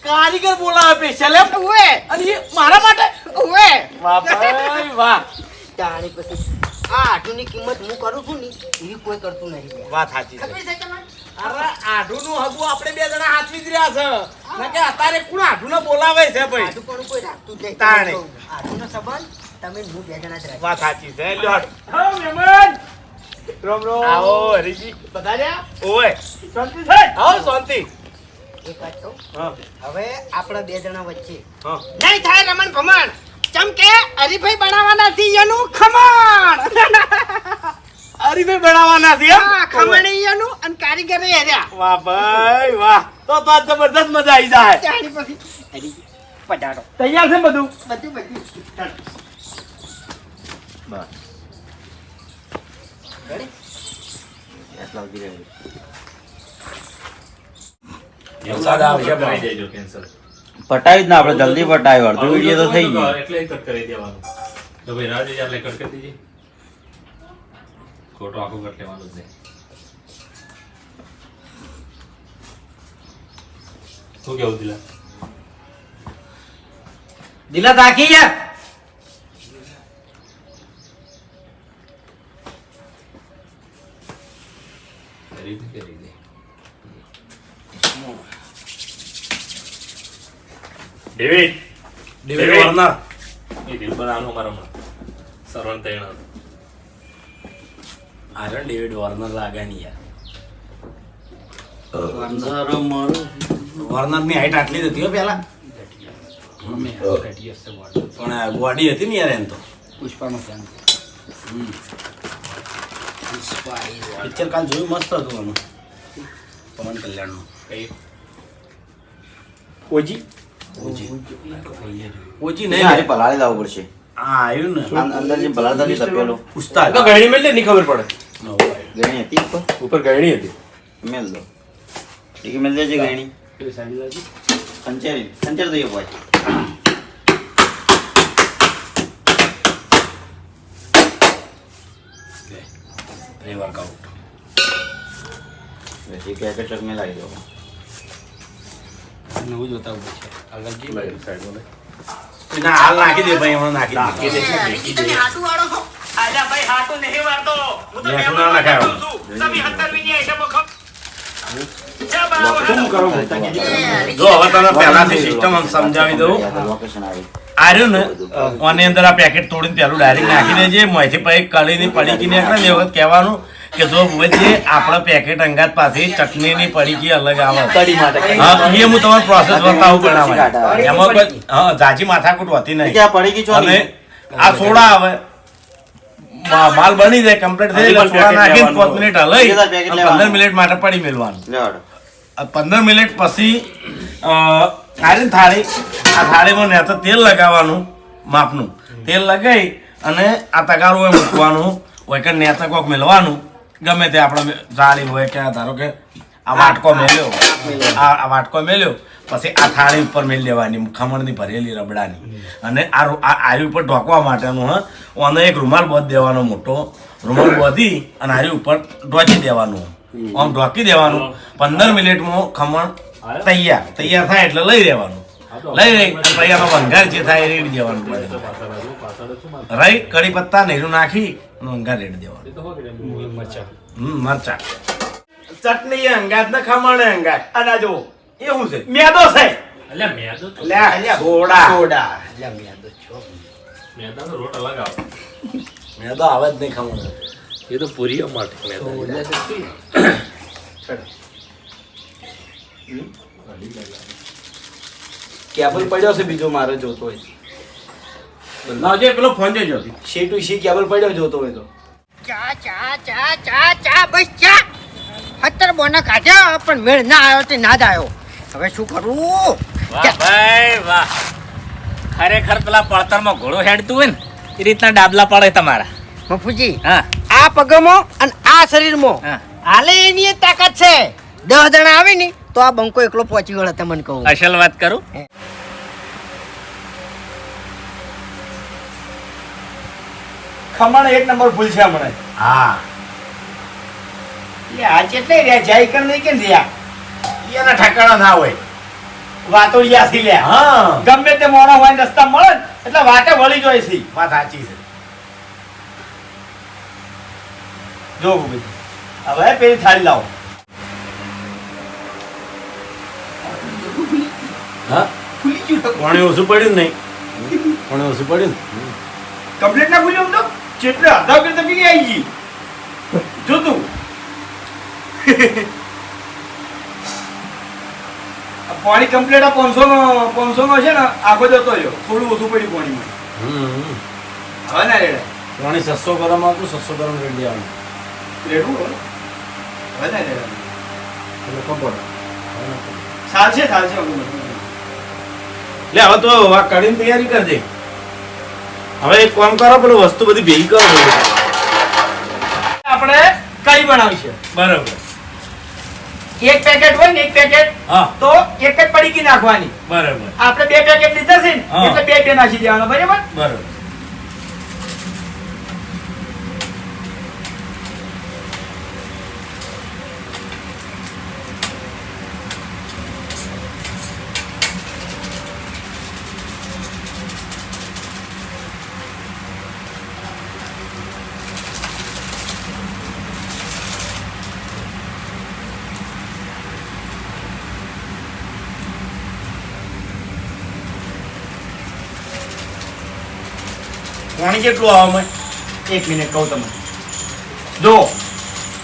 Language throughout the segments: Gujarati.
કારીગર બોલાવે સ્પેશિયલ એમ ઓએ અને એ મારા માટે ઓએ વાહ ભાઈ વાહ તાણી પછી આ આટુની કિંમત હું કરું છું ને એવી કોઈ કરતું નહીં વાત સાચી છે ખબર છે તમને અરે આઢુનું હગું આપણે બે જણા હાથવી જ રહ્યા છે ના કે અત્યારે કોણ આઢુને બોલાવે છે ભાઈ આટુ પણ કોઈ રાખતું જ નહીં તાણે. આટુનો સંબંધ તમે હું બે જણા જ રાખી વાત સાચી છે લ્યો હા મહેમાન રોમ રોમ આવો હરીજી બધા રહ્યા ઓય શાંતિ છે આવો શાંતિ એક વાત કહું હા હવે આપણા બે જણા વચ્ચે હા નહીં થાય રમણ ભમણ ચમ કે હરીભાઈ બનાવવાના છે એનું ખમણ હરીભાઈ બનાવવાના છે એમ હા ખમણ એનું અને કારીગર એ રહ્યા વાહ ભાઈ વાહ તો આજ જબરદસ્ત મજા આવી જાય ત્યાંની પછી હરી પધારો તૈયાર છે બધું બધું બધું ચાલો. બસ રેડી? પટાવી જ ના આપણે જલ્દી પટાવ્યો અડધો વિડીયો તો થઈ ગયો એટલે કટ કરી દેવાનું તો ભાઈ રાજી એટલે કટ કરી દીધી ખોટો આખો કટ લેવાનું જ નહીં શું કેવું દિલા દિલા તાકી યાર કરી દે ડેવિડ ડેવિડ વોર્નર એ દિલ પર આનો મારો સરવણ તૈણ આરે ડેવિડ વોર્નર લાગે ની યાર વોર્નર ની હાઈટ આટલી જ હતી હો પેલા પણ બોડી હતી ને યાર એમ તો પુષ્પાનો ફેન પિક્ચર કાલ જોયું મસ્ત હતું એનું પવન કલ્યાણનું કઈ ઓજી ઓજી ઓજી નહીં નહીં પલાળી લાવવું પડશે હા આવ્યું ને અંદર જે પલાળતા નથી તપેલું ઉસ્તાદ તો ગયણી મેલ નહીં ખબર પડે ગણી હતી ઉપર ઉપર ગયણી હતી મેલ દો ઠીક મેલ દેજે ગણી સંચેર દઈએ ભાઈ પ્રી વર્કઆઉટ પછી પેકેટ ચક મેં લાવી દો નવું જોતા ઉભું છે સાઈડમાં એના હાલ નાખી દે ભાઈ હમણાં નાખી દે તમે હાટુ વાળો છો આજા ભાઈ હાટો નહીં વાળતો હું તો ના નાખાયો તમે 17 ની આઈટમો ખપ શું કરો જો હવે તને પહેલાથી સિસ્ટમ સમજાવી દઉં લોકેશન આવી આર્યું ને આની અંદર આ પેકેટ તોડીને પેલું ડાયરેક્ટ નાખી દેજે મોંથી પછી કળીની પડીકી નીકળે ને એ વખત કહેવાનું કે જો વચ્ચે આપણા પેકેટ અંગાત પાસે ચટણીની પડીકી અલગ આવે હા એ હું તમારે પ્રોસેસ બતાવું બનાવવાની એમાં કોઈ હા જાજી માથાકૂટ હોતી નહીં ક્યાં પડી ગઈ છો અને આ સોડા આવે માલ બની જાય કમ્પ્લીટ થઈ જાય સોડા નાખીને 5 મિનિટ હલાઈ 15 મિનિટ માટે પડી મેળવાનું લેવાડો 15 મિનિટ પછી આરી થાળી આ થાળીમાં ને તો તેલ લગાવવાનું માપનું તેલ લગાવી અને આ તગારું હોય મૂકવાનું હોય કે નેતા કોક મેળવાનું ગમે તે આપણે જાળી હોય કે ધારો કે આ વાટકો મેલ્યો આ વાટકો મેલ્યો પછી આ થાળી ઉપર મેળ લેવાની ખમણની ભરેલી રબડાની અને આ આરી ઉપર ઢોકવા માટેનું હ અને એક રૂમાલ બાંધ દેવાનો મોટો રૂમાલ બાંધી અને આરી ઉપર ઢોકી દેવાનું આમ ઢોકી દેવાનું 15 મિનિટમાં ખમણ તૈયાર થાય એટલે લઈ લેવાનું લઈ રહી પછી આનો વંઘાર જે થાય એ રેડી દેવાનું પડે રાઈ કડી પત્તા નેરું નાખી અને વંઘાર રેડી દેવાનું મરચા ચટણી અંગાત ને ખમણ અંગાત અને જો એવું છે મેદો છે એટલે મેદો તો લે સોડા મેદાનો રોટ અલગ આવે મેદો આવે જ નહીં ખમણ એ તો પૂરીઓ માટે મેદો કેબલ પડ્યો છે બીજો મારે જોતો હોય લાવજે પેલો ફોન જોજો સી ટુ સી કેબલ પડ્યો જોતો હોય તો ચા ચા ચા ચા ચા બસ ચા 17 બોના કાઢ્યા પણ મેળ ના આવ્યો તે ના જ આવ્યો હવે શું કરું વાહ ભાઈ વાહ ખરેખર પેલા પડતરમાં ઘોડો હેડતું હોય ને એ રીતના ડાબલા પડે તમારા મફુજી હા આ પગમાં અને આ શરીરમાં હા. હાલે એની એ તાકાત છે 10 જણા આવે ને તો આ બંકો એકલો પહોંચી ગયો તમને કહું અસલ વાત કરું ખમણ એક નંબર ફૂલ છે હમણાં હા આ ચેટલે રહ્યા જાય કર નહીં કે રહ્યા એના ઠેકાણા ના હોય વાતોડિયાથી લે હા ગમે તે મોણો હોય ને રસ્તા મળે ને એટલે વાટે વળી જાય છે વાત સાચી છે. જો ભાઈ હવે પેલી થાળી લાવો હા ખુલી ગયું પાણી ઓછું પડ્યું ને નહીં પાણી ઓછું પડ્યું ને કમ્પ્લીટ ના ખુલ્યું તો ચેટલે અડધા વખત તો પીલી આવી ગઈ જો તું પાણી કમ્પ્લીટ આ 500 નો છે ને આખો જતો રહ્યો થોડું ઓછું પડ્યું પાણીમાં હવે ના રેડે પાણી 600 ગરમ આવતું 600 ગરમ રેડી આવે રેડું હવે ના રેડે એટલે ખબર ચાલશે લે હવે તો આ કઢીની તૈયારી કરજે. હવે એક કામ કરો પેલું વસ્તુ બધી ભેગી કરો. આપણે કઢી બનાવી છે બરાબર. એક પેકેટ હોય ને એક પેકેટ હા તો એક જ પડીકી નાખવાની બરાબર આપણે 2 પેકેટ લીધા છે ને હા. એટલે 2 નાખી દેવાના બરાબર બરાબર. પાણી કેટલું આવે મેં? 1 મિનિટ કહું તમને જો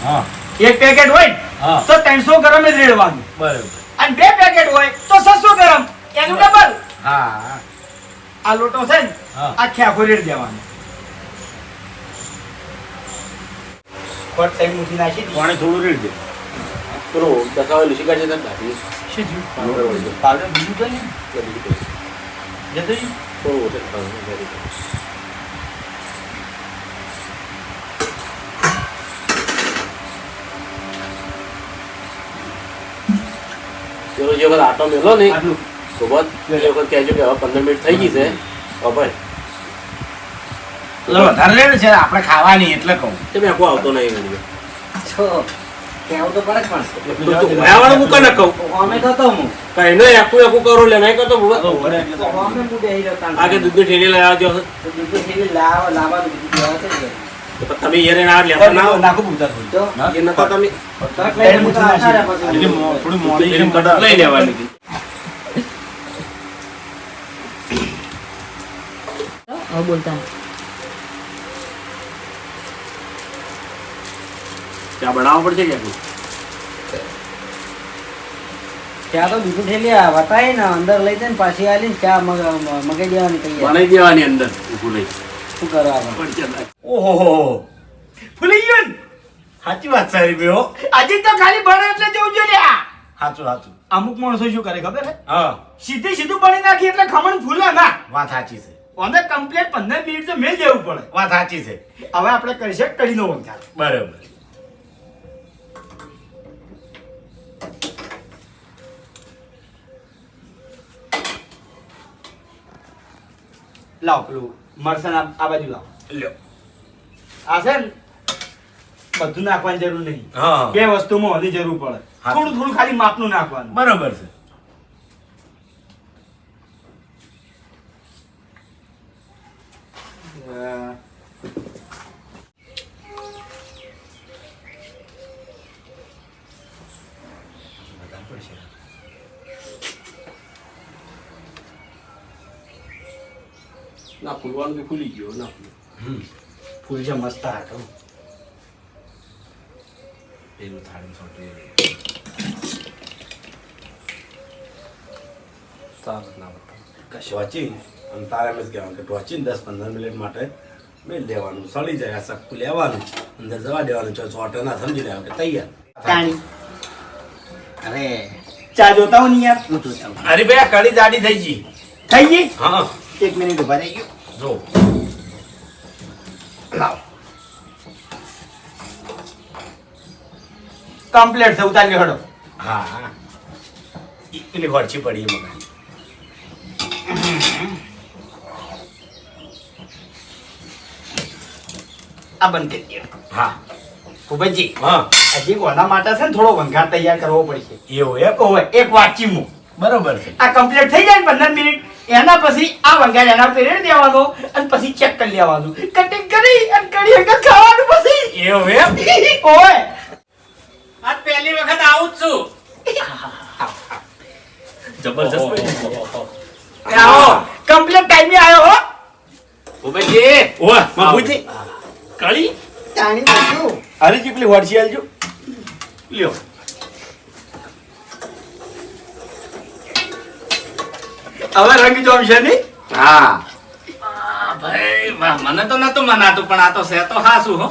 હા એક પેકેટ હોય ને હા તો 300 ગ્રામ જ રેડવાનું બરાબર. અને 2 પેકેટ હોય તો 600 ગ્રામ એનું ડબલ હા આ લોટો છે ને હા. આખે આખો રેડ દેવાનો ફટ ટાઈમ મૂકી નાખી દે. પાણી થોડું રેડી દે. પેલું દસાવેલું શીખાડે છે ને દાઢી. શું થયું? પાવડર વળી જાય. પાવડર બીજું તો નહીં એટલે બીજું કંઈ. જતો રહ્યું? થોડું ઓછું ખાવાનું, very good. પેલો જે વખત આટો મેલો ને આટલું તો બસ એ વખત કહેજો કે હવે 15 મિનિટ થઈ ગઈ છે હવે ભાઈ એટલે વધારે રેડ છે આપણે ખાવાની એટલે કહું. તે મેં આખો આવતો નહીં વિડીયો કેવું તો પડે પણ તો તું વાળું મૂકે ને કહું અમે થતો હું કઈ નહીં આખું કરો લે નહીં કરતો ભૂવા તો વળે એટલે તો અમે હું બેહી રહ્યો તાણ. આગે દૂધની ઠેલી લઈ આવજો તો દૂધની થેલી લાવવાનું બીજું દેવા છે ને. તો તમે યારે ના લેવા ના આવો. નાખું પૂછતા થોડું. જો હા? એ નતો તમે તરત લઈને હું તો આવતા રહ્યા પછી. એટલે થોડી મોડી એમ કદાચ લઈ લેવાની હવે બોલતા ચા બનાવવા પડશે કે આખું? ચા તો બીજું થેલી વટાઈ ને અંદર લઈ જઈને પાછી આલી ને ચા મગાઈ દેવાની તૈયાર બનાવી દેવાની અંદર ઊભું લઈ શું કરવા આપણે? પણ ચાલ ઓહો ફૂલી ગયું ને? સાચી વાત સારી બે હો. આજે તો ખાલી બને એટલે જવું જોઈએ લ્યા. સાચું સાચું. અમુક માણસો શું કરે ખબર હે હા સીધું બની નાખી એટલે ખમણ ફૂલે ના વાત સાચી છે. અમે કમ્પ્લીટ 15 મિનિટ તો મેં દેવું પડે વાત સાચી છે. હવે આપણે કરીશે કઢીનો વઘાર બરાબર. લાવ પેલું મરસન આ બાજુ લાવ લ્યો. આ છે ને બધું નાખવાની જરૂર નહીં હા 2 વસ્તુમાં હોની જરૂર પડે હા. થોડું ખાલી માપનું નાખવાનું બરાબર છે. ના ફૂલવાનું તો ખુલી ગયો ના ફૂલ. ફૂલ છે મસ્ત હાટો પેલું થાળી છોટી ના બતાવો. ટોચી અને તારે એમ જ કહેવાનું કે ટોચીને 10-15 મિનિટ માટે મેલ દેવાનું સળી જાય આ સક્કું લેવાનું અંદર જવા દેવાનું ચોટે ના સમજી લેવાનું કે તૈયાર. તાણી. અરે ચા જોતા હો ને યાર હું તો જાઉં. અરે ભાઈ આ કઢી જાડી થઈ ગઈ. થઈ ગઈ હા 1 મિનિટ ઉભા રહી ગયો. જો લાવ. કમ્પ્લીટ છે ઉતારી હડો હા હા પેલી હોડછી પડી એ મગા. આ બંધ કરી દો હા ભૂપતજી હા હજી કોના માટે છે ને થોડો વંઘાર તૈયાર કરવો પડશે એવું એમ. ઓય એક વાટકીમાં બરોબર છે. આ કમ્પ્લીટ થઈ જાય ને 15 મિનિટ એના પછી આ વઘાર એના ઉપર રેડી દેવાનો અને પછી ચેક કરી લેવાનું કટિંગ કરી અને કડી હંગા ખાવાનું પછી એવું એમ? ઓય આજ પહેલી વખત આવું જ છું. જબરજસ્ત બની. આવો કમ્પ્લીટ ટાઈમે આવ્યો હો ભૂપેનજી, ઓય, બાપુજી. કળી તાણી બધું અરે ચીપલી વાડસી આલજો. લ્યો. હવે રંગ જોમ છે નહીં હા. ભાઈ વાહ, મને તો નતું મનાતું પણ આ તો છે તો હાસું હો.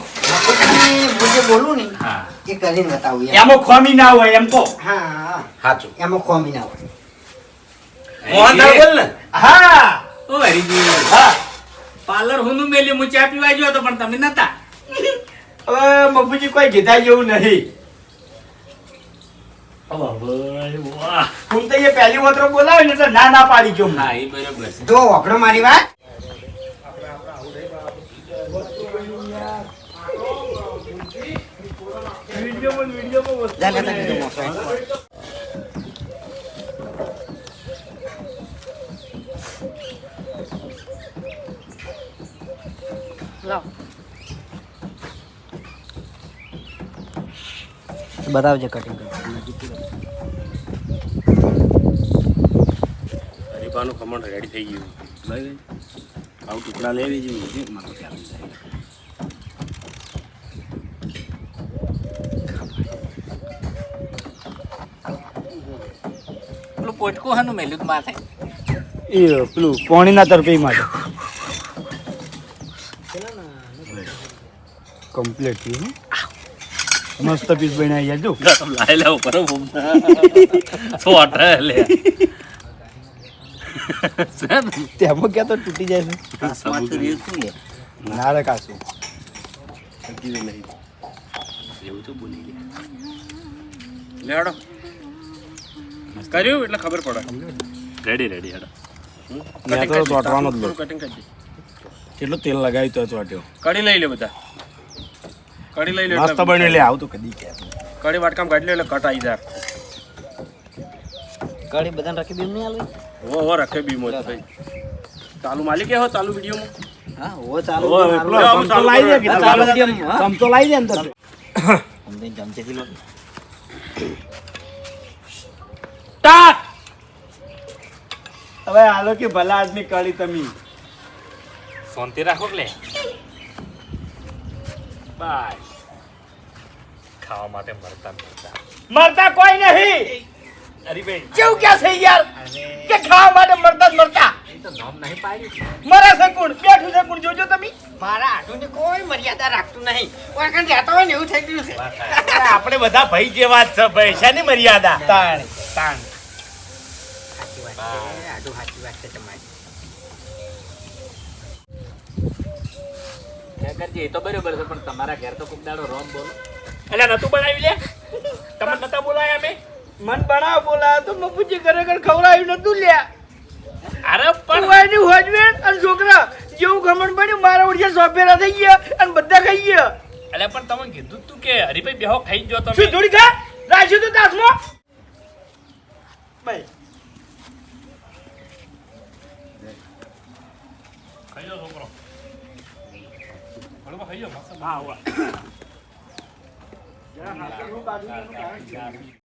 હું જે બોલું ને હા. એ કરીને બતાવું યાર. એમાં ખોમી ના હોય એમ કહો હા સાચું. એમાં ખોમી ના હોય. મોહનથાળ બોલ ને. હા ઓ હરીજી, હા પાર્લર હુંનું મેલ્યું, હું ચા પીવા ગયો હતો પણ તમે નતા. હવે મફુજી કોઈ કીધા જેવું નહીં વાહ હું તો એ પહેલી વતરો બોલાવે ને એટલે ના ના પાડી ગયો હા, એ બરોબર છે. જો વાપરો મારી વાત. જા લેતા જજો મોસો. બતાવજે કટિંગ હરીફાનું ખમણ રેડી થઈ ગયું. લઈ આવું ટુકડા લેવી જોઈએ. મારો ખ્યાલ છે. પેલું પોટકું હાનું મેલ્યું તું માથે? એ પેલું પોણીના તરફી માટે કમ્પ્લીટ થયું મસ્ત પીસ બનાવી જાજો લાઈ લાવ પર સો અઠે લે તેમાં ક્યાં તો તૂટી જાય છે ના રે કાશું એવું તો બોલી ગયા. લેડો. કર્યું એટલે ખબર પડે. રેડી રેડી હેડો મેં તો ચોંટવાનો જ લો. કેટલું તેલ લગાવ્યું તો ચોટ્યો. કડી લઈ લે બધા. કડી લઈ લે મસ્ત બન્યું લે. આવું તો કદી કે કડી વાટકામ કાઢી લે એટલે કટ આવી જાય. કડી બધાને રાખી બેમ નહીં આલવી. હો રખે બી મોજ ભાઈ. ચાલુ માલિક હો ચાલુ વિડીયો માં. હા ઓ ચાલુ ચમચો લાવી દે કીધું. ચાલુ કેમ, હા? ચમચો લાવી દે અંદર અમને ચમચેથી લો. હવે હાલો કે ભલા આદમી કળી તમે શાંતિ રાખો લે બાય ખાવા માટે મરતા મરતા મરતા કોઈ નહીં અરે ભાઈ કેવું ક્યાં છે યાર કે ખાવા માટે મરતા જ મરતા એ તો નામ નહીં પાડ્યું. મરે છે કોણ બેઠું છે કોણ જોજો તમે મારા આટુની કોઈ મર્યાદા રાખતું નહીં. કોઈ કાંઈ રહેતો હોય ને એવું થઈ ગયું છે. આપણે બધા ભાઈ જેવા જ છે ભાઈ. શાની મર્યાદા? તાણ તાણ સાચી વાત છે. આટું સાચી વાત છે તમારી. ખેકરજી, એ તો બરોબર છે પણ તમારા ઘેર તો કોક દાડો રોમ બોલો. એટલે નતું બનાવી લે તમને નતા બોલાયા અમે મન બનાવ બોલા તો મફુજી ખરેખર ખવડાવ્યું નતું લ્યા અરે પણ એની હોજવેન અને છોકરા જેવું ખમણ બન્યું મારા ઓળખ્યા સોફેરા થઈ ગયા અને બધા ખાઈ ગયા એટલે પણ તમે કીધું તું કે હરીભાઈ બેહો ખાઈ જ જો તમે શું થોડી ખા રાખ્યું તું તાસમાં ભાઈ ખાઈ લો છોકરો બરોબર ખાઈ લો મસ્ત. હા